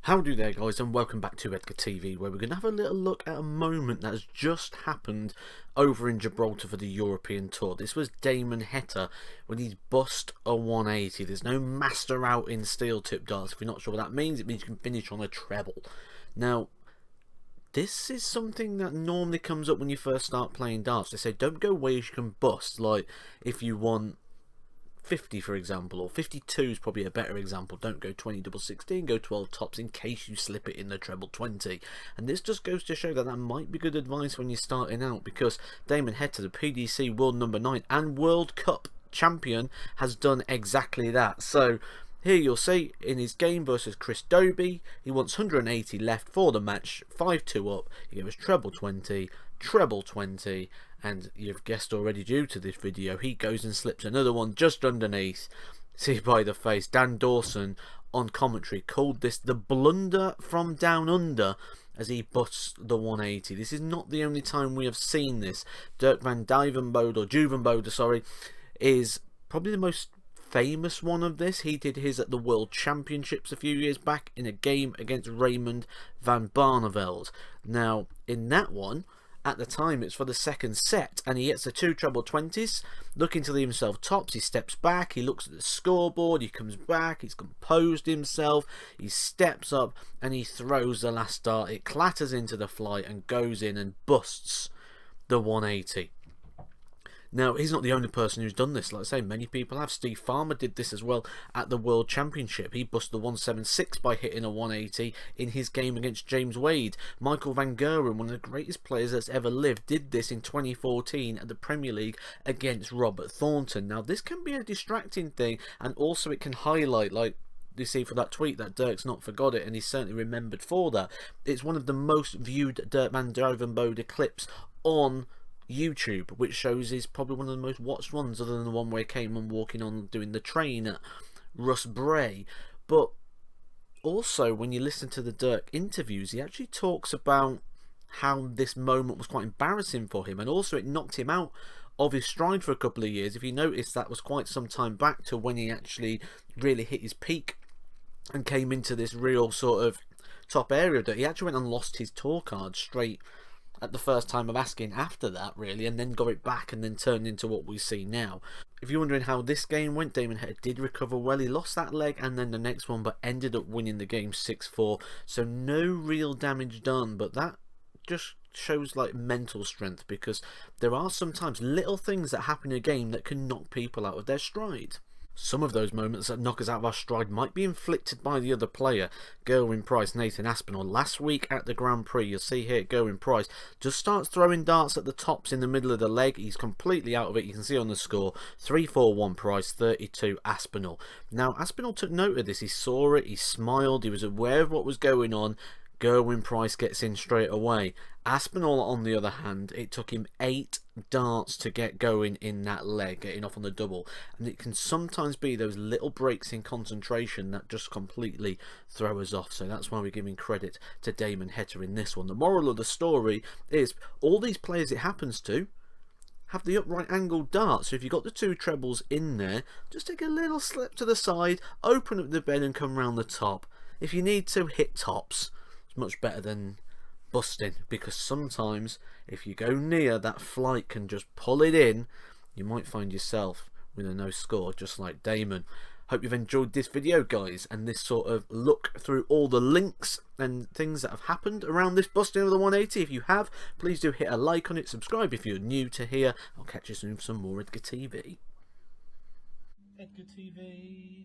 Howdy there guys, and welcome back to Edgar TV, where we're going to have a little look at a moment that has just happened over in Gibraltar for the European Tour. This was Damon Heta when he's bust a 180. There's no master out in steel tip darts. If you're not sure what that means, it means you can finish on a treble. Now, this is something that normally comes up when you first start playing darts. They say don't go ways you can bust, like if you want 50 for example, or 52 is probably a better example. Don't go 20 double 16, go 12 tops in case you slip it in the treble 20. And this just goes to show that that might be good advice when you're starting out, because Damon Heta, the PDC world number 9 and World Cup champion, has done exactly that. So here you'll see in his game versus Chris Dobey, he wants 180 left for the match, 5-2 up, he goes treble 20, treble 20, and you've guessed already due to this video, he goes and slips another one just underneath. See by the face, Dan Dawson on commentary called this the blunder from down under as he busts the 180. This is not the only time we have seen this. Dirk van Duvenbode, sorry, is probably the most famous one of this. He did his at the World Championships a few years back in a game against Raymond van Barneveld. Now, in that one, at the time it's for the second set, and he hits the 2 treble 20s, looking to leave himself tops. He steps back, he looks at the scoreboard, he comes back, he's composed himself, he steps up and he throws the last dart. It clatters into the fly and goes in and busts the 180. Now, he's not the only person who's done this. Like I say, many people have. Steve Farmer did this as well at the World Championship. He busted the 176 by hitting a 180 in his game against James Wade. Michael Van Gerwen, one of the greatest players that's ever lived, did this in 2014 at the Premier League against Robert Thornton. Now, this can be a distracting thing, and also it can highlight, like you see for that tweet, that Dirk's not forgot it, and he's certainly remembered for that. It's one of the most viewed Dirk van Duvenbode clips on YouTube, which shows is probably one of the most watched ones, other than the one where he came on walking on doing the train at Russ Bray. But also, when you listen to the Dirk interviews, he actually talks about how this moment was quite embarrassing for him, and also it knocked him out of his stride for a couple of years. If you notice, that was quite some time back to when he actually really hit his peak and came into this real sort of top area. That he actually went and lost his tour card straight at the first time of asking after that, really, and then got it back and then turned into what we see now. If you're wondering how this game went, Damon Heta did recover well. He lost that leg and then the next one, but ended up winning the game 6-4. So no real damage done, but that just shows like mental strength, because there are sometimes little things that happen in a game that can knock people out of their stride. Some of those moments that knock us out of our stride might be inflicted by the other player. Gerwyn Price, Nathan Aspinall. Last week at the Grand Prix, you'll see here Gerwyn Price just starts throwing darts at the tops in the middle of the leg. He's completely out of it. You can see on the score, 3-4-1 Price, 32 Aspinall. Now, Aspinall took note of this. He saw it, he smiled, he was aware of what was going on. Gerwyn Price gets in straight away. Aspinall, on the other hand, it took him 8 darts to get going in that leg, getting off on the double. And it can sometimes be those little breaks in concentration that just completely throw us off. So that's why we're giving credit to Damon Heta in this one. The moral of the story is all these players it happens to have the upright angled dart. So if you've got the 2 trebles in there, just take a little slip to the side, open up the bed and come round the top. If you need to, hit tops. Much better than busting, because sometimes if you go near, that flight can just pull it in. You might find yourself with a no score, just like Damon. Hope you've enjoyed this video, guys, and this sort of look through all the links and things that have happened around this busting of the 180. If you have, please do hit a like on it, subscribe if you're new to here. I'll catch you soon for some more Edgar TV. Edgar TV.